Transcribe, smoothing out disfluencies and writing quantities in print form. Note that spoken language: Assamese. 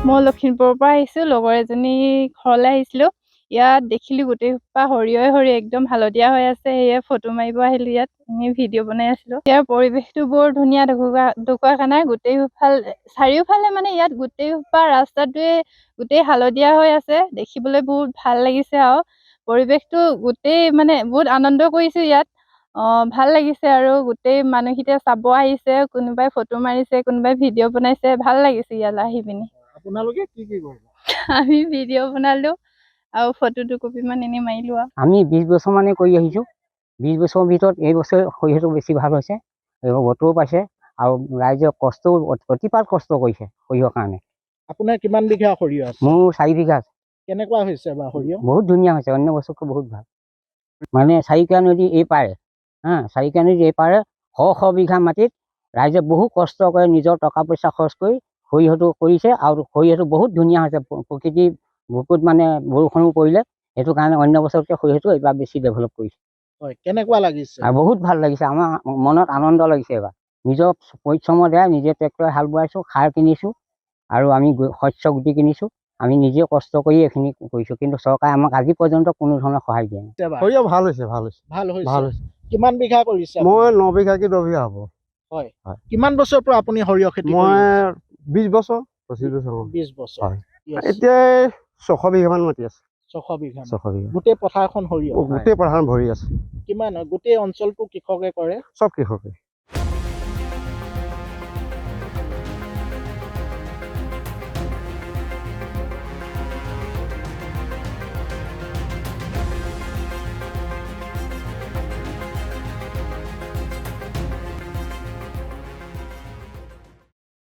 মই লখিমপুৰৰ পৰা আহিছোঁ, লগৰ এজনী ঘৰলৈ আহিছিলোঁ। ইয়াত দেখিলোঁ গোটেই সোপা সৰিয়হ একদম হালধীয়া হৈ আছে। সেয়ে ফটো মাৰিব আহিলোঁ ইয়াত, এনেই ভিডিঅ' বনাই আছিলোঁ। ইয়াৰ পৰিৱেশটো বৰ ধুনীয়া, ঢকুৱাখানাৰ চাৰিওফালে মানে ইয়াত গোটেই সোপা ৰাস্তাটোৱে গোটেই হালধীয়া হৈ আছে। দেখিবলৈ বহুত ভাল লাগিছে আৰু পৰিৱেশটো গোটেই মানে বহুত আনন্দ কৰিছোঁ ইয়াত। ভাল লাগিছে আৰু গোটেই মানুহখিনিয়ে চাব আহিছে, কোনোবাই ফটো মাৰিছে, কোনোবাই ভিডিঅ' বনাইছে। ভাল লাগিছে ইয়ালৈ আহি পিনি। আপোনালোকে কি কৰিলে? আমি ভিডিঅ' বনালোঁ আৰু ফটো দুকপিমান এনেই মাৰিলোঁ। আমি 20 বছৰ মানে কৰি আহিছোঁ। 20 বছৰৰ ভিতৰত এই বছৰ সৰিয়হটো বেছি ভাল হৈছে, বতৰো পাইছে আৰু ৰাইজে অতিপাত কষ্ট কৰিছে সৰিয়হৰ কাৰণে। আপোনাৰ কিমান বিঘা সৰিয়হ আছে? মোৰ 4 বিঘা আছে। কেনেকুৱা হৈছে বা সৰিয়হ? বহুত ধুনীয়া হৈছে, অন্য বছৰতকৈ বহুত ভাল। মানে চাৰিকা নদী এই পাৰে, চাৰিকা নদী এই পাৰে শ বিঘা মাটিত ৰাইজে বহুত কষ্ট কৰে, নিজৰ টকা পইচা খৰচ কৰি সৰিয়হটো কৰিছে আৰু সৰিয়হটো বহুত ধুনীয়া হৈছে। প্ৰকৃতি বুকুত মানে বৰষুণো পৰিলে, সেইটো কাৰণে অন্য বছৰতকৈ সৰিয়হটো এইবাৰ বেছি ডেভেলপ কৰিছে। হয়, কেনেকুৱা লাগিছে? আৰু বহুত ভাল লাগিছে, আমাৰ মনত আনন্দ লাগিছে। এবাৰ নিজৰ পৰিশ্ৰমৰ দ্বাৰা নিজে ট্ৰেক্টৰে হাল বোৱাইছোঁ, সাৰ কিনিছোঁ আৰু আমি শস্য গুটি কিনিছোঁ। আমি নিজে কষ্ট কৰি এইখিনি কৰিছোঁ, কিন্তু চৰকাৰে আমাক আজি পৰ্যন্ত কোনো ধৰণৰ সহায় দিয়া নাই। সৰিয়হ ভাল হৈছে, ভাল হৈছে, ভাল হৈছে। ভাল হৈছে। কিমান বিঘা কৰিছে? মই 9 বিঘা কি 10 বিঘা হ'ব। হয়, কিমান বছৰৰ পৰা আপুনি সৰিয়হ খেতি কৰি আছে? মই 20 বছৰ, 25 বছৰ। 20 বছৰ। হয়, এতিয়া 600 বিঘামান মাটি আছে। 600 বিঘা। 600 বিঘা। গোটেই পথাৰখন সৰিয়হ? গোটেই পথাৰখন ভৰি আছে। কিমান গোটেই অঞ্চলটো কৃষকে কৰে? চব কৃষকে।